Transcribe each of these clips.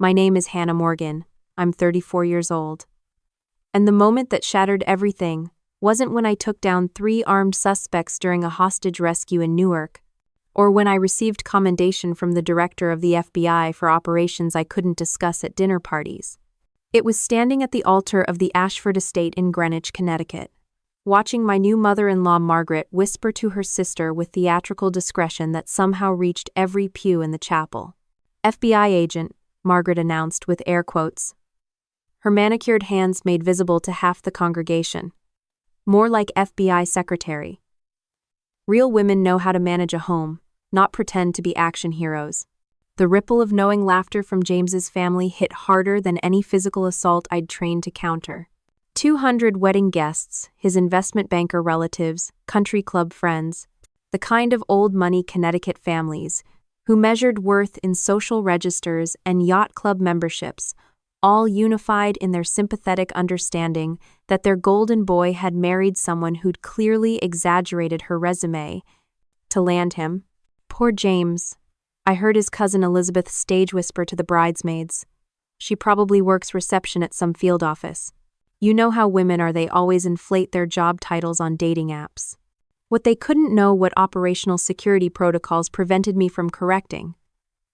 My name is Hannah Morgan. I'm 34 years old. And the moment that shattered everything wasn't when I took down 3 armed suspects during a hostage rescue in Newark, or when I received commendation from the director of the FBI for operations I couldn't discuss at dinner parties. It was standing at the altar of the Ashford estate in Greenwich, Connecticut, watching my new mother-in-law Margaret whisper to her sister with theatrical discretion that somehow reached every pew in the chapel. "FBI agent," Margaret announced with air quotes, her manicured hands made visible to half the congregation. More like FBI secretary. Real women know how to manage a home, not pretend to be action heroes. The ripple of knowing laughter from James's family hit harder than any physical assault I'd trained to counter. 200 wedding guests, his investment banker relatives, country club friends, the kind of old money Connecticut families who measured worth in social registers and yacht club memberships, all unified in their sympathetic understanding that their golden boy had married someone who'd clearly exaggerated her resume to land him. Poor James. I heard his cousin Elizabeth stage whisper to the bridesmaids. She probably works reception at some field office. You know how women are, they always inflate their job titles on dating apps. What they couldn't know, what operational security protocols prevented me from correcting,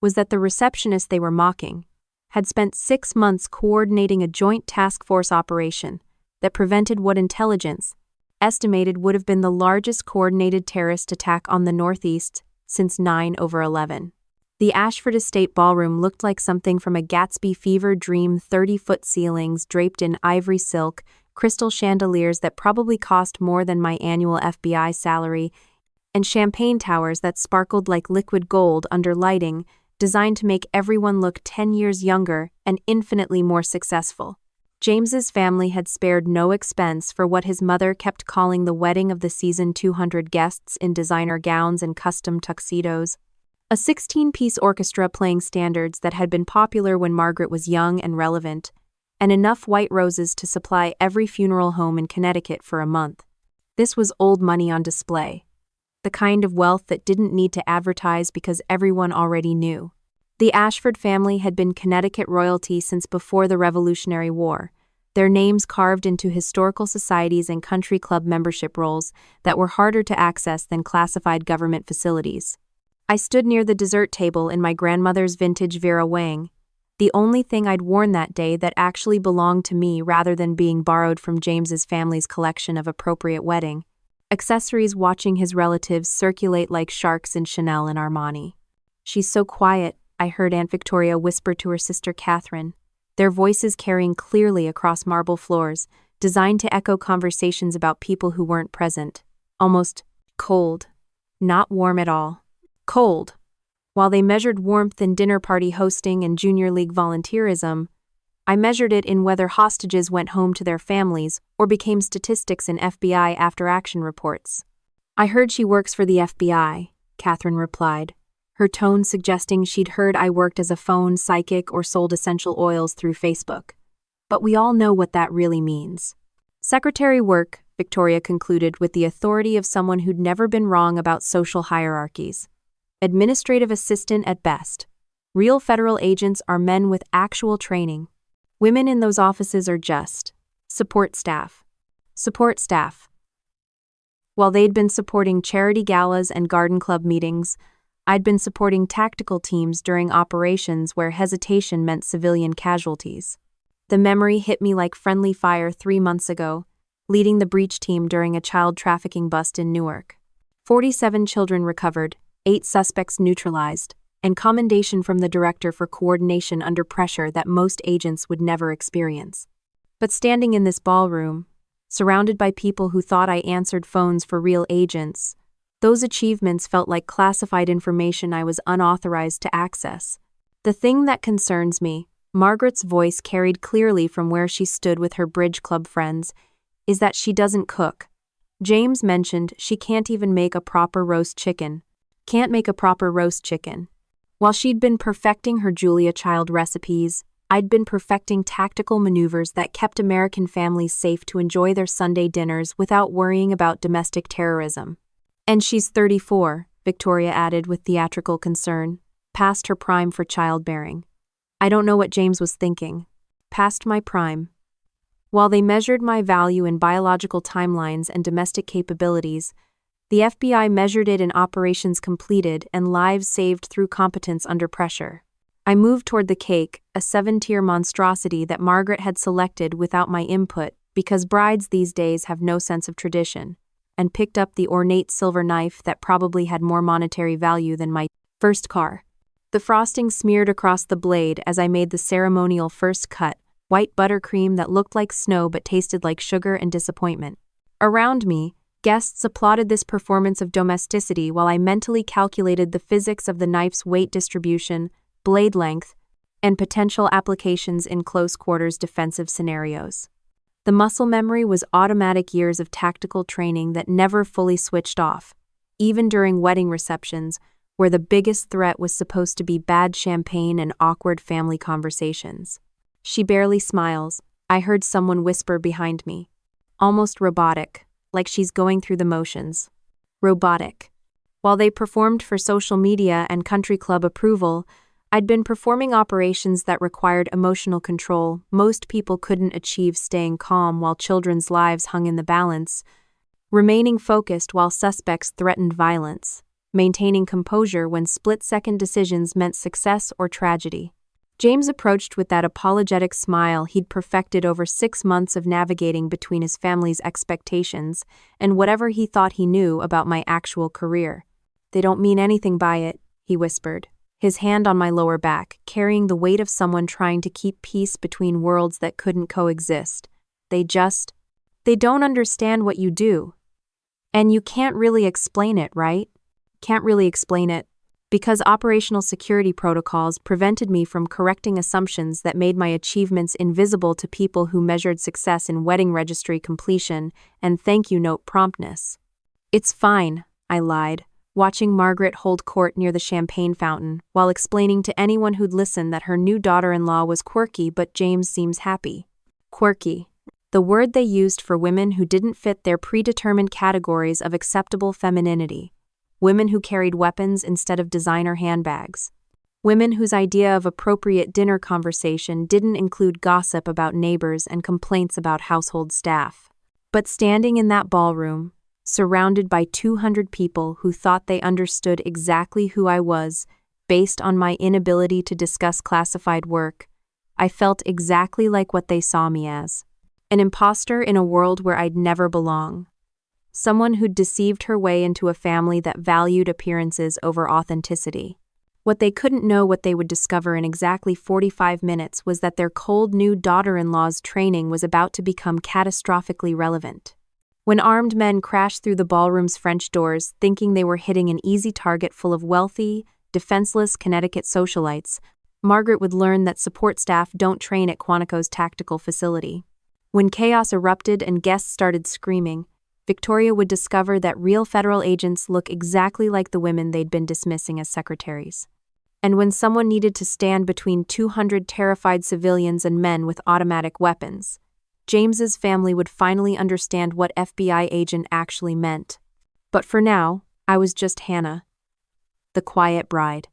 was that the receptionist they were mocking had spent 6 months coordinating a joint task force operation that prevented what intelligence estimated would have been the largest coordinated terrorist attack on the Northeast since 9/11. The Ashford Estate ballroom looked like something from a Gatsby fever dream. 30-foot ceilings draped in ivory silk, crystal chandeliers that probably cost more than my annual FBI salary, and champagne towers that sparkled like liquid gold under lighting designed to make everyone look 10 years younger and infinitely more successful. James's family had spared no expense for what his mother kept calling the wedding of the season. 200 guests in designer gowns and custom tuxedos. A 16-piece orchestra playing standards that had been popular when Margaret was young and relevant, and enough white roses to supply every funeral home in Connecticut for a month. This was old money on display. The kind of wealth that didn't need to advertise because everyone already knew. The Ashford family had been Connecticut royalty since before the Revolutionary War, their names carved into historical societies and country club membership rolls that were harder to access than classified government facilities. I stood near the dessert table in my grandmother's vintage Vera Wang, the only thing I'd worn that day that actually belonged to me rather than being borrowed from James's family's collection of appropriate wedding accessories, watching his relatives circulate like sharks in Chanel and Armani. "She's so quiet," I heard Aunt Victoria whisper to her sister Catherine, their voices carrying clearly across marble floors, designed to echo conversations about people who weren't present. Almost cold. Not warm at all. Cold. While they measured warmth in dinner party hosting and junior league volunteerism, I measured it in whether hostages went home to their families or became statistics in FBI after-action reports. "I heard she works for the FBI," Catherine replied, her tone suggesting she'd heard I worked as a phone psychic or sold essential oils through Facebook. But we all know what that really means. "Secretary work," Victoria concluded with the authority of someone who'd never been wrong about social hierarchies. "Administrative assistant at best. Real federal agents are men with actual training. Women in those offices are just support staff." Support staff. While they'd been supporting charity galas and garden club meetings, I'd been supporting tactical teams during operations where hesitation meant civilian casualties. The memory hit me like friendly fire 3 months ago, leading the breach team during a child trafficking bust in Newark. 47 children recovered, 8 suspects neutralized, and commendation from the director for coordination under pressure that most agents would never experience. But standing in this ballroom, surrounded by people who thought I answered phones for real agents, those achievements felt like classified information I was unauthorized to access. "The thing that concerns me," Margaret's voice carried clearly from where she stood with her bridge club friends, "is that she doesn't cook. James mentioned she can't even make a proper roast chicken. Can't make a proper roast chicken. While she'd been perfecting her Julia Child recipes, I'd been perfecting tactical maneuvers that kept American families safe to enjoy their Sunday dinners without worrying about domestic terrorism. And she's 34, Victoria added with theatrical concern, past her prime for childbearing. I don't know what James was thinking. Past my prime. While they measured my value in biological timelines and domestic capabilities, the FBI measured it in operations completed and lives saved through competence under pressure. I moved toward the cake, a 7-tier monstrosity that Margaret had selected without my input because brides these days have no sense of tradition, and picked up the ornate silver knife that probably had more monetary value than my first car. The frosting smeared across the blade as I made the ceremonial first cut, white buttercream that looked like snow but tasted like sugar and disappointment. Around me, guests applauded this performance of domesticity while I mentally calculated the physics of the knife's weight distribution, blade length, and potential applications in close-quarters defensive scenarios. The muscle memory was automatic years of tactical training that never fully switched off, even during wedding receptions, where the biggest threat was supposed to be bad champagne and awkward family conversations. She barely smiles. I heard someone whisper behind me. Almost robotic, like she's going through the motions. Robotic. While they performed for social media and country club approval, I'd been performing operations that required emotional control. Most people couldn't achieve staying calm while children's lives hung in the balance, remaining focused while suspects threatened violence, maintaining composure when split-second decisions meant success or tragedy. James approached with that apologetic smile he'd perfected over 6 months of navigating between his family's expectations and whatever he thought he knew about my actual career. "They don't mean anything by it," he whispered, his hand on my lower back, carrying the weight of someone trying to keep peace between worlds that couldn't coexist. They don't understand what you do. And you can't really explain it, right? Can't really explain it. Because operational security protocols prevented me from correcting assumptions that made my achievements invisible to people who measured success in wedding registry completion and thank you note promptness. "It's fine," I lied, watching Margaret hold court near the champagne fountain while explaining to anyone who'd listen that her new daughter-in-law was quirky but James seems happy. Quirky. The word they used for women who didn't fit their predetermined categories of acceptable femininity. Women who carried weapons instead of designer handbags. Women whose idea of appropriate dinner conversation didn't include gossip about neighbors and complaints about household staff. But standing in that ballroom, surrounded by 200 people who thought they understood exactly who I was, based on my inability to discuss classified work, I felt exactly like what they saw me as. An imposter in a world where I'd never belong. Someone who'd deceived her way into a family that valued appearances over authenticity. What they couldn't know what they would discover in exactly 45 minutes was that their cold new daughter-in-law's training was about to become catastrophically relevant. When armed men crashed through the ballroom's French doors thinking they were hitting an easy target full of wealthy, defenseless Connecticut socialites, Margaret would learn that support staff don't train at Quantico's tactical facility. When chaos erupted and guests started screaming, Victoria would discover that real federal agents look exactly like the women they'd been dismissing as secretaries. And when someone needed to stand between 200 terrified civilians and men with automatic weapons, James's family would finally understand what FBI agent actually meant. But for now, I was just Hannah, the quiet bride.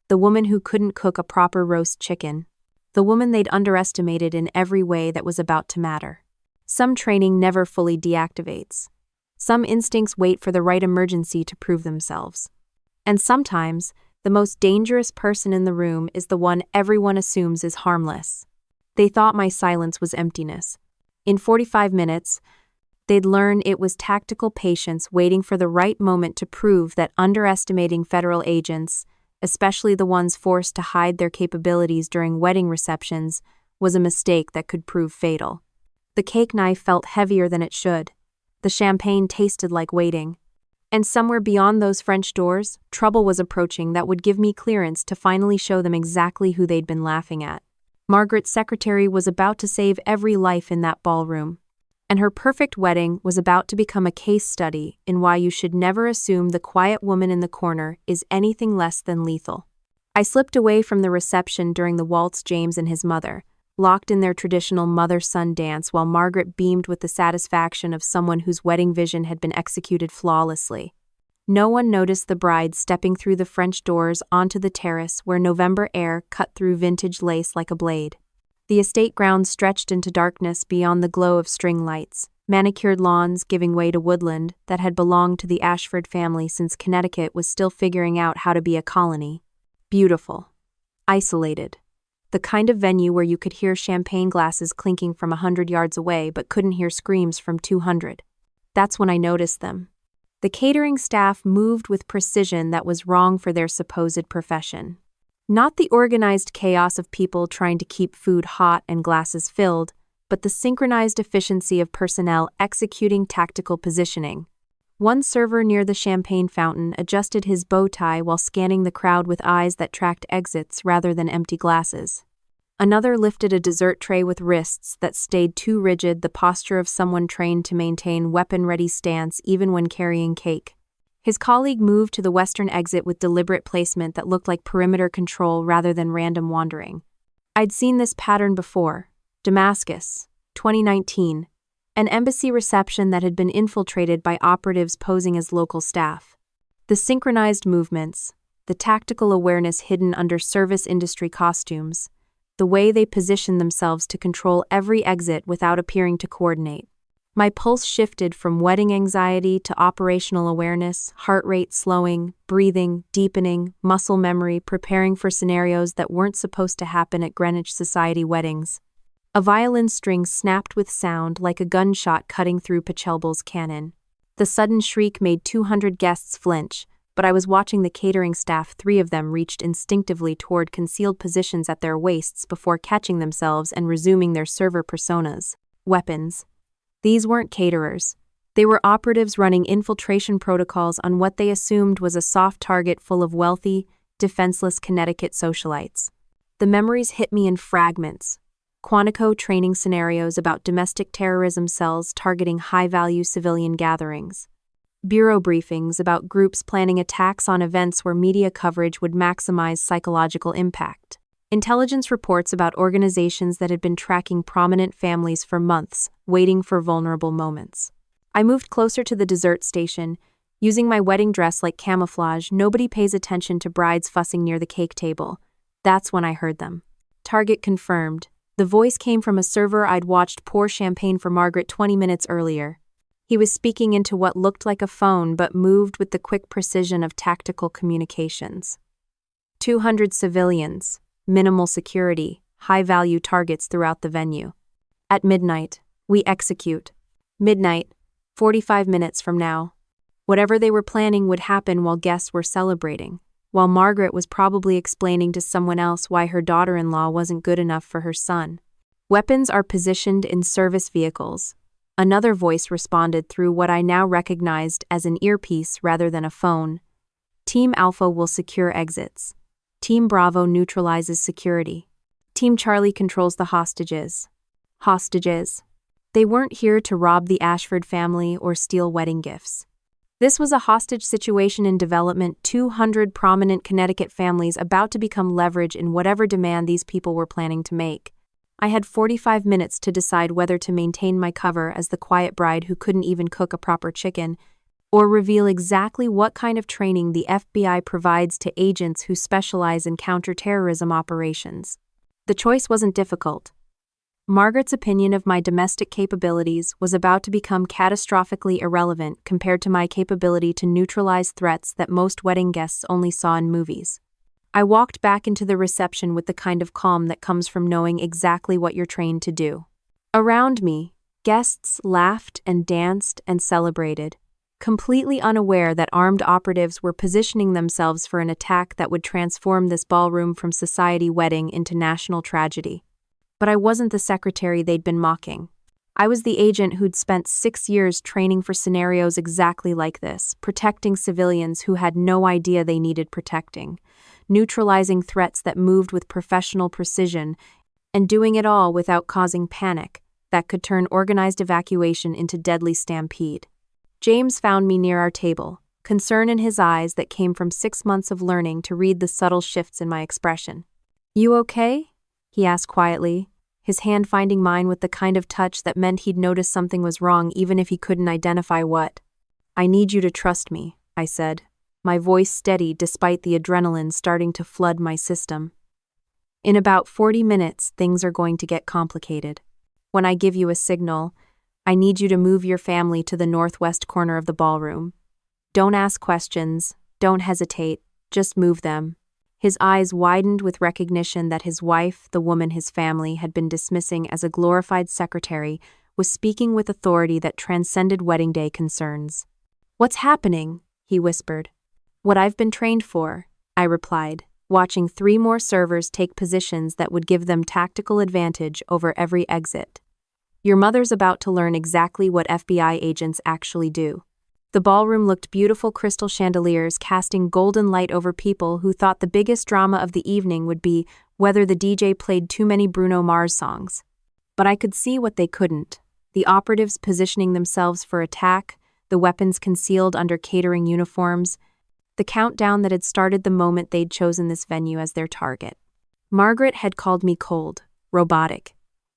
The woman who couldn't cook a proper roast chicken. The woman they'd underestimated in every way that was about to matter. Some training never fully deactivates. Some instincts wait for the right emergency to prove themselves. And sometimes, the most dangerous person in the room is the one everyone assumes is harmless. They thought my silence was emptiness. In 45 minutes, they'd learn it was tactical patience waiting for the right moment to prove that underestimating federal agents, especially the ones forced to hide their capabilities during wedding receptions, was a mistake that could prove fatal. The cake knife felt heavier than it should. The champagne tasted like waiting. And somewhere beyond those French doors, trouble was approaching that would give me clearance to finally show them exactly who they'd been laughing at. Margaret's secretary was about to save every life in that ballroom. And her perfect wedding was about to become a case study in why you should never assume the quiet woman in the corner is anything less than lethal. I slipped away from the reception during the waltz James and his mother, locked in their traditional mother-son dance while Margaret beamed with the satisfaction of someone whose wedding vision had been executed flawlessly. No one noticed the bride stepping through the French doors onto the terrace where November air cut through vintage lace like a blade. The estate grounds stretched into darkness beyond the glow of string lights, manicured lawns giving way to woodland that had belonged to the Ashford family since Connecticut was still figuring out how to be a colony. Beautiful. Isolated. The kind of venue where you could hear champagne glasses clinking from 100 yards away but couldn't hear screams from 200. That's when I noticed them. The catering staff moved with precision that was wrong for their supposed profession. Not the organized chaos of people trying to keep food hot and glasses filled, but the synchronized efficiency of personnel executing tactical positioning. One server near the champagne fountain adjusted his bow tie while scanning the crowd with eyes that tracked exits rather than empty glasses. Another lifted a dessert tray with wrists that stayed too rigid, the posture of someone trained to maintain weapon-ready stance even when carrying cake. His colleague moved to the western exit with deliberate placement that looked like perimeter control rather than random wandering. I'd seen this pattern before. Damascus, 2019. An embassy reception that had been infiltrated by operatives posing as local staff. The synchronized movements, the tactical awareness hidden under service industry costumes, the way they positioned themselves to control every exit without appearing to coordinate. My pulse shifted from wedding anxiety to operational awareness, heart rate slowing, breathing, deepening, muscle memory, preparing for scenarios that weren't supposed to happen at Greenwich Society weddings. A violin string snapped with sound like a gunshot cutting through Pachelbel's cannon. The sudden shriek made 200 guests flinch, but I was watching the catering staff. 3 of them reached instinctively toward concealed positions at their waists before catching themselves and resuming their server personas. Weapons. These weren't caterers. They were operatives running infiltration protocols on what they assumed was a soft target full of wealthy, defenseless Connecticut socialites. The memories hit me in fragments. Quantico training scenarios about domestic terrorism cells targeting high-value civilian gatherings. Bureau briefings about groups planning attacks on events where media coverage would maximize psychological impact. Intelligence reports about organizations that had been tracking prominent families for months, waiting for vulnerable moments. I moved closer to the dessert station, using my wedding dress like camouflage. Nobody pays attention to brides fussing near the cake table. That's when I heard them. Target confirmed. The voice came from a server I'd watched pour champagne for Margaret 20 minutes earlier. He was speaking into what looked like a phone but moved with the quick precision of tactical communications. 200 civilians, minimal security, high-value targets throughout the venue. At midnight, we execute. Midnight, 45 minutes from now. Whatever they were planning would happen while guests were celebrating, while Margaret was probably explaining to someone else why her daughter-in-law wasn't good enough for her son. Weapons are positioned in service vehicles. Another voice responded through what I now recognized as an earpiece rather than a phone. Team Alpha will secure exits. Team Bravo neutralizes security. Team Charlie controls the hostages. Hostages. They weren't here to rob the Ashford family or steal wedding gifts. This was a hostage situation in development, 200 prominent Connecticut families about to become leverage in whatever demand these people were planning to make. I had 45 minutes to decide whether to maintain my cover as the quiet bride who couldn't even cook a proper chicken, or reveal exactly what kind of training the FBI provides to agents who specialize in counterterrorism operations. The choice wasn't difficult. Margaret's opinion of my domestic capabilities was about to become catastrophically irrelevant compared to my capability to neutralize threats that most wedding guests only saw in movies. I walked back into the reception with the kind of calm that comes from knowing exactly what you're trained to do. Around me, guests laughed and danced and celebrated, completely unaware that armed operatives were positioning themselves for an attack that would transform this ballroom from society wedding into national tragedy. But I wasn't the secretary they'd been mocking. I was the agent who'd spent 6 years training for scenarios exactly like this, protecting civilians who had no idea they needed protecting, neutralizing threats that moved with professional precision, and doing it all without causing panic that could turn organized evacuation into deadly stampede. James found me near our table, concern in his eyes that came from 6 months of learning to read the subtle shifts in my expression. "You okay?" he asked quietly, his hand finding mine with the kind of touch that meant he'd noticed something was wrong even if he couldn't identify what. "I need you to trust me," I said, my voice steady despite the adrenaline starting to flood my system. In about 40 minutes, things are going to get complicated. When I give you a signal, I need you to move your family to the northwest corner of the ballroom. Don't ask questions, don't hesitate, just move them. His eyes widened with recognition that his wife, the woman his family had been dismissing as a glorified secretary, was speaking with authority that transcended wedding day concerns. "What's happening?" he whispered. "What I've been trained for," I replied, watching 3 more servers take positions that would give them tactical advantage over every exit. "Your mother's about to learn exactly what FBI agents actually do." The ballroom looked beautiful crystal chandeliers casting golden light over people who thought the biggest drama of the evening would be whether the DJ played too many Bruno Mars songs. But I could see what they couldn't: the operatives positioning themselves for attack, the weapons concealed under catering uniforms, the countdown that had started the moment they'd chosen this venue as their target. Margaret had called me cold, robotic,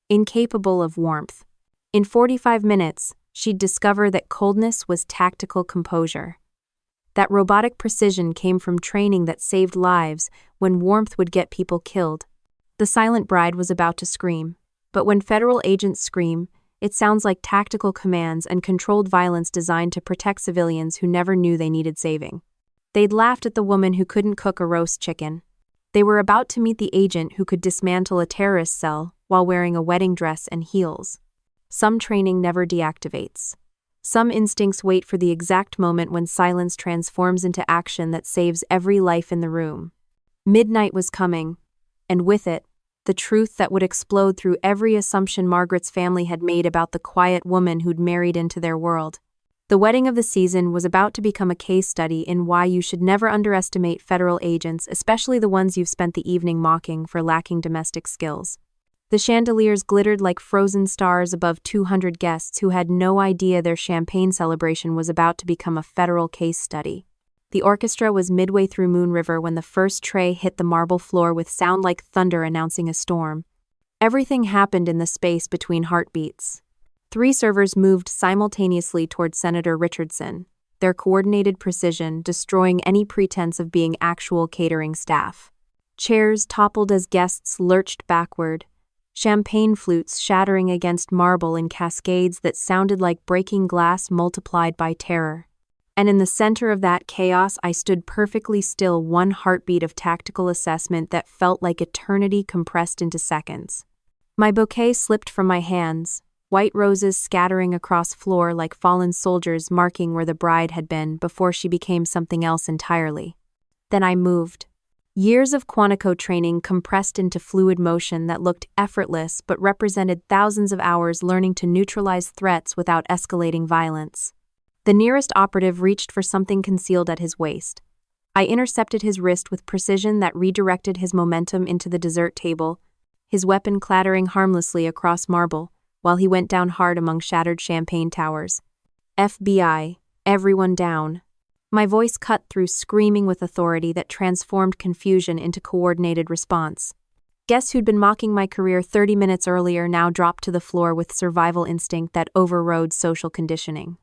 incapable of warmth. In 45 minutes, she'd discover that coldness was tactical composure. That robotic precision came from training that saved lives when warmth would get people killed. The silent bride was about to scream, but when federal agents scream, it sounds like tactical commands and controlled violence designed to protect civilians who never knew they needed saving. They'd laughed at the woman who couldn't cook a roast chicken. They were about to meet the agent who could dismantle a terrorist cell while wearing a wedding dress and heels. Some training never deactivates. Some instincts wait for the exact moment when silence transforms into action that saves every life in the room. Midnight was coming, and with it, the truth that would explode through every assumption Margaret's family had made about the quiet woman who'd married into their world. The wedding of the season was about to become a case study in why you should never underestimate federal agents, especially the ones you've spent the evening mocking for lacking domestic skills. The chandeliers glittered like frozen stars above 200 guests who had no idea their champagne celebration was about to become a federal case study. The orchestra was midway through Moon River when the first tray hit the marble floor with sound like thunder announcing a storm. Everything happened in the space between heartbeats. 3 servers moved simultaneously toward Senator Richardson, their coordinated precision destroying any pretense of being actual catering staff. Chairs toppled as guests lurched backward, champagne flutes shattering against marble in cascades that sounded like breaking glass multiplied by terror. And in the center of that chaos, I stood perfectly still, one heartbeat of tactical assessment that felt like eternity compressed into seconds. My bouquet slipped from my hands, white roses scattering across floor like fallen soldiers marking where the bride had been before she became something else entirely. Then I moved. Years of Quantico training compressed into fluid motion that looked effortless but represented thousands of hours learning to neutralize threats without escalating violence. The nearest operative reached for something concealed at his waist. I intercepted his wrist with precision that redirected his momentum into the dessert table, his weapon clattering harmlessly across marble, while he went down hard among shattered champagne towers. "FBI, everyone down." My voice cut through screaming with authority that transformed confusion into coordinated response. Guests who'd been mocking my career 30 minutes earlier now dropped to the floor with survival instinct that overrode social conditioning.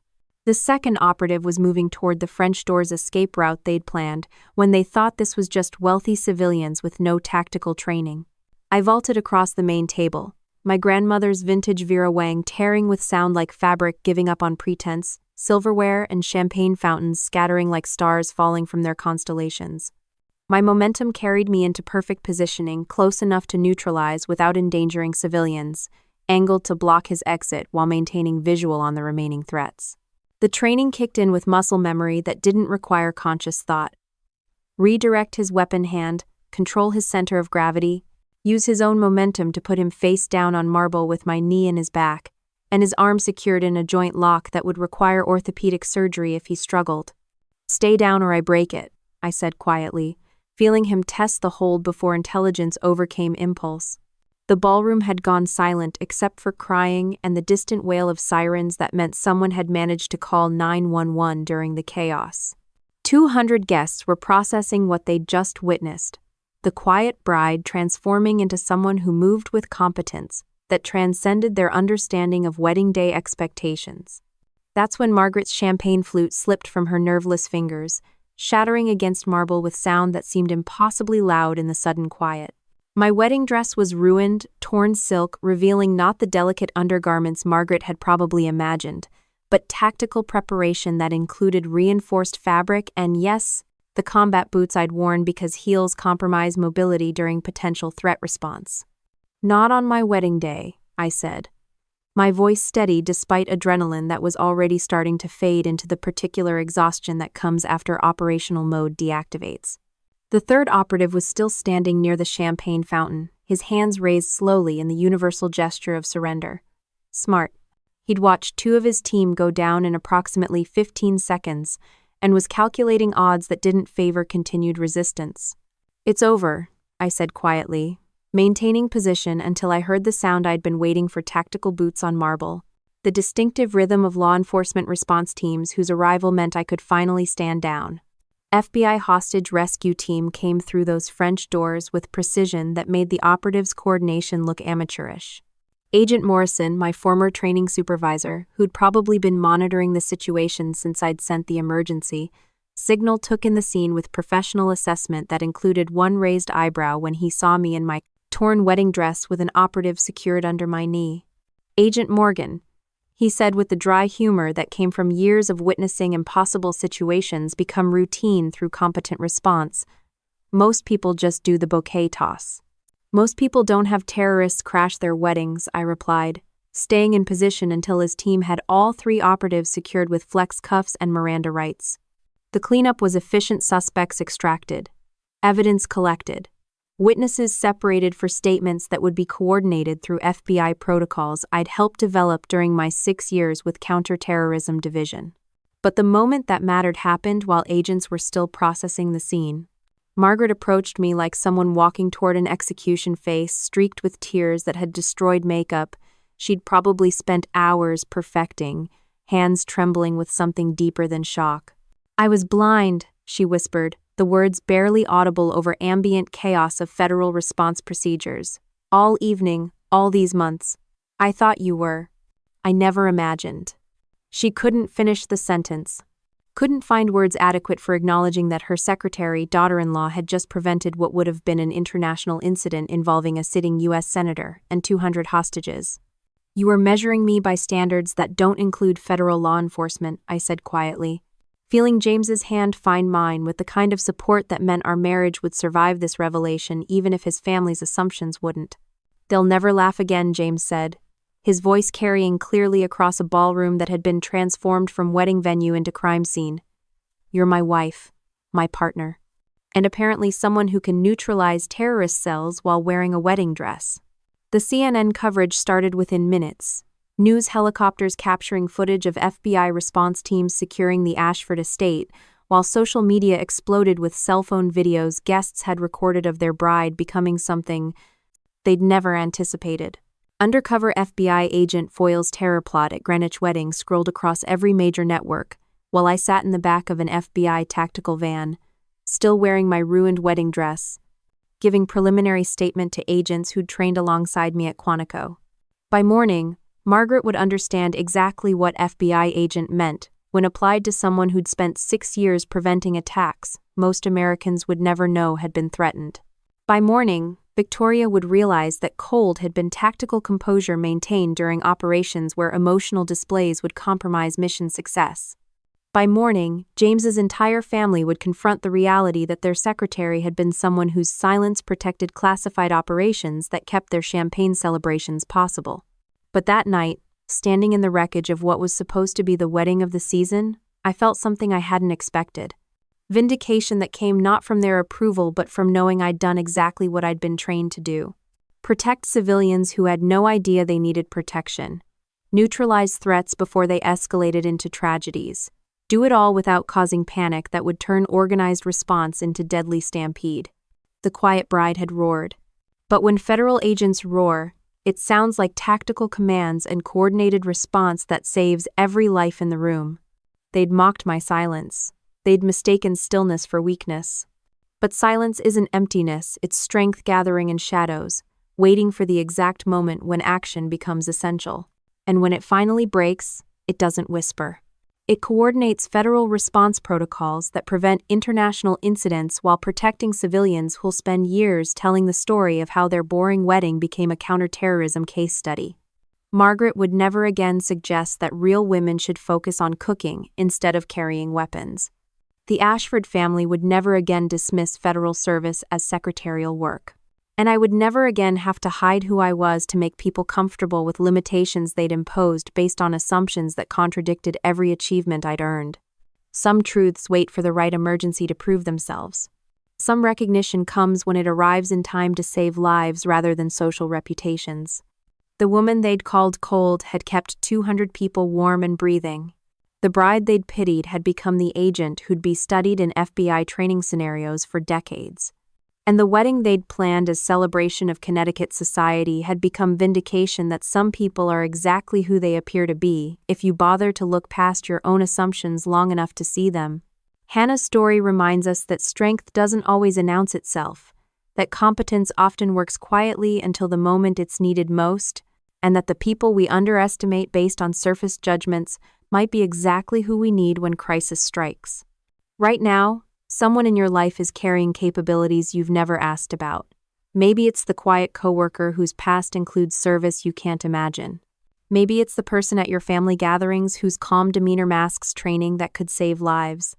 The second operative was moving toward the French door's escape route they'd planned when they thought this was just wealthy civilians with no tactical training. I vaulted across the main table, my grandmother's vintage Vera Wang tearing with sound like fabric giving up on pretense, silverware and champagne fountains scattering like stars falling from their constellations. My momentum carried me into perfect positioning, close enough to neutralize without endangering civilians, angled to block his exit while maintaining visual on the remaining threats. The training kicked in with muscle memory that didn't require conscious thought. Redirect his weapon hand, control his center of gravity, use his own momentum to put him face down on marble with my knee in his back, and his arm secured in a joint lock that would require orthopedic surgery if he struggled. "Stay down or I break it," I said quietly, feeling him test the hold before intelligence overcame impulse. The ballroom had gone silent except for crying and the distant wail of sirens that meant someone had managed to call 911 during the chaos. 200 guests were processing what they'd just witnessed, the quiet bride transforming into someone who moved with competence that transcended their understanding of wedding day expectations. That's when Margaret's champagne flute slipped from her nerveless fingers, shattering against marble with sound that seemed impossibly loud in the sudden quiet. My wedding dress was ruined, torn silk, revealing not the delicate undergarments Margaret had probably imagined, but tactical preparation that included reinforced fabric and, yes, the combat boots I'd worn because heels compromise mobility during potential threat response. "Not on my wedding day," I said, my voice steady despite adrenaline that was already starting to fade into the particular exhaustion that comes after operational mode deactivates. The third operative was still standing near the champagne fountain, his hands raised slowly in the universal gesture of surrender. Smart. He'd watched 2 of his team go down in approximately 15 seconds and was calculating odds that didn't favor continued resistance. "It's over," I said quietly, maintaining position until I heard the sound I'd been waiting for: tactical boots on marble, the distinctive rhythm of law enforcement response teams whose arrival meant I could finally stand down. FBI hostage rescue team came through those French doors with precision that made the operatives' coordination look amateurish. Agent Morrison, my former training supervisor, who'd probably been monitoring the situation since I'd sent the emergency signal, took in the scene with professional assessment that included one raised eyebrow when he saw me in my torn wedding dress with an operative secured under my knee. "Agent Morgan," he said with the dry humor that came from years of witnessing impossible situations become routine through competent response. "Most people just do the bouquet toss." "Most people don't have terrorists crash their weddings," I replied, staying in position until his team had all 3 operatives secured with flex cuffs and Miranda rights. The cleanup was efficient: suspects extracted, evidence collected, witnesses separated for statements that would be coordinated through FBI protocols I'd helped develop during my 6 years with Counterterrorism Division. But the moment that mattered happened while agents were still processing the scene. Margaret approached me like someone walking toward an execution, face streaked with tears that had destroyed makeup she'd probably spent hours perfecting, hands trembling with something deeper than shock. "I was blind," she whispered, the words barely audible over ambient chaos of federal response procedures. "All evening, all these months. I thought you were. I never imagined." She couldn't finish the sentence. Couldn't find words adequate for acknowledging that her secretary, daughter-in-law, had just prevented what would have been an international incident involving a sitting U.S. senator and 200 hostages. "You are measuring me by standards that don't include federal law enforcement," I said quietly, feeling James's hand find mine with the kind of support that meant our marriage would survive this revelation even if his family's assumptions wouldn't. "They'll never laugh again," James said, his voice carrying clearly across a ballroom that had been transformed from wedding venue into crime scene. "You're my wife, my partner, and apparently someone who can neutralize terrorist cells while wearing a wedding dress." The CNN coverage started within minutes. News helicopters capturing footage of FBI response teams securing the Ashford estate, while social media exploded with cell phone videos guests had recorded of their bride becoming something they'd never anticipated. Undercover FBI agent Foyle's terror plot at Greenwich wedding scrolled across every major network, while I sat in the back of an FBI tactical van, still wearing my ruined wedding dress, giving preliminary statement to agents who'd trained alongside me at Quantico. By morning, Margaret would understand exactly what FBI agent meant when applied to someone who'd spent 6 years preventing attacks most Americans would never know had been threatened. By morning, Victoria would realize that cold had been tactical composure maintained during operations where emotional displays would compromise mission success. By morning, James's entire family would confront the reality that their secretary had been someone whose silence protected classified operations that kept their champagne celebrations possible. But that night, standing in the wreckage of what was supposed to be the wedding of the season, I felt something I hadn't expected. Vindication that came not from their approval but from knowing I'd done exactly what I'd been trained to do. Protect civilians who had no idea they needed protection. Neutralize threats before they escalated into tragedies. Do it all without causing panic that would turn organized response into deadly stampede. The quiet bride had roared. But when federal agents roar, it sounds like tactical commands and coordinated response that saves every life in the room. They'd mocked my silence. They'd mistaken stillness for weakness. But silence isn't emptiness, it's strength gathering in shadows, waiting for the exact moment when action becomes essential. And when it finally breaks, it doesn't whisper. It coordinates federal response protocols that prevent international incidents while protecting civilians who'll spend years telling the story of how their boring wedding became a counterterrorism case study. Margaret would never again suggest that real women should focus on cooking instead of carrying weapons. The Ashford family would never again dismiss federal service as secretarial work. And I would never again have to hide who I was to make people comfortable with limitations they'd imposed based on assumptions that contradicted every achievement I'd earned. Some truths wait for the right emergency to prove themselves. Some recognition comes when it arrives in time to save lives rather than social reputations. The woman they'd called cold had kept 200 people warm and breathing. The bride they'd pitied had become the agent who'd be studied in FBI training scenarios for decades. And the wedding they'd planned as celebration of Connecticut society had become vindication that some people are exactly who they appear to be if you bother to look past your own assumptions long enough to see them. Hannah's story reminds us that strength doesn't always announce itself, that competence often works quietly until the moment it's needed most, and that the people we underestimate based on surface judgments might be exactly who we need when crisis strikes. Right now, someone in your life is carrying capabilities you've never asked about. Maybe it's the quiet coworker whose past includes service you can't imagine. Maybe it's the person at your family gatherings whose calm demeanor masks training that could save lives.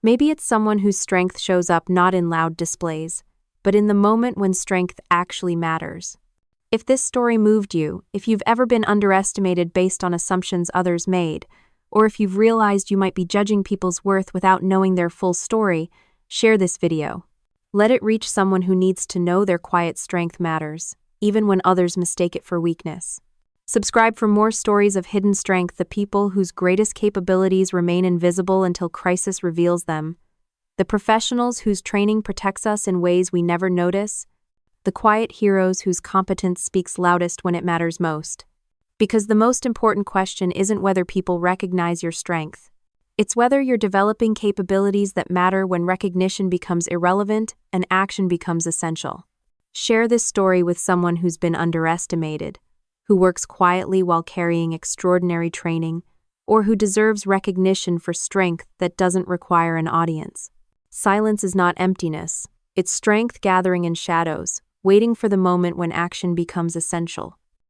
Maybe it's someone whose strength shows up not in loud displays, but in the moment when strength actually matters. If this story moved you, if you've ever been underestimated based on assumptions others made, or if you've realized you might be judging people's worth without knowing their full story, share this video. Let it reach someone who needs to know their quiet strength matters, even when others mistake it for weakness. Subscribe for more stories of hidden strength, the people whose greatest capabilities remain invisible until crisis reveals them, the professionals whose training protects us in ways we never notice, the quiet heroes whose competence speaks loudest when it matters most. Because the most important question isn't whether people recognize your strength. It's whether you're developing capabilities that matter when recognition becomes irrelevant and action becomes essential. Share this story with someone who's been underestimated, who works quietly while carrying extraordinary training, or who deserves recognition for strength that doesn't require an audience. Silence is not emptiness. It's strength gathering in shadows, waiting for the moment when action becomes essential.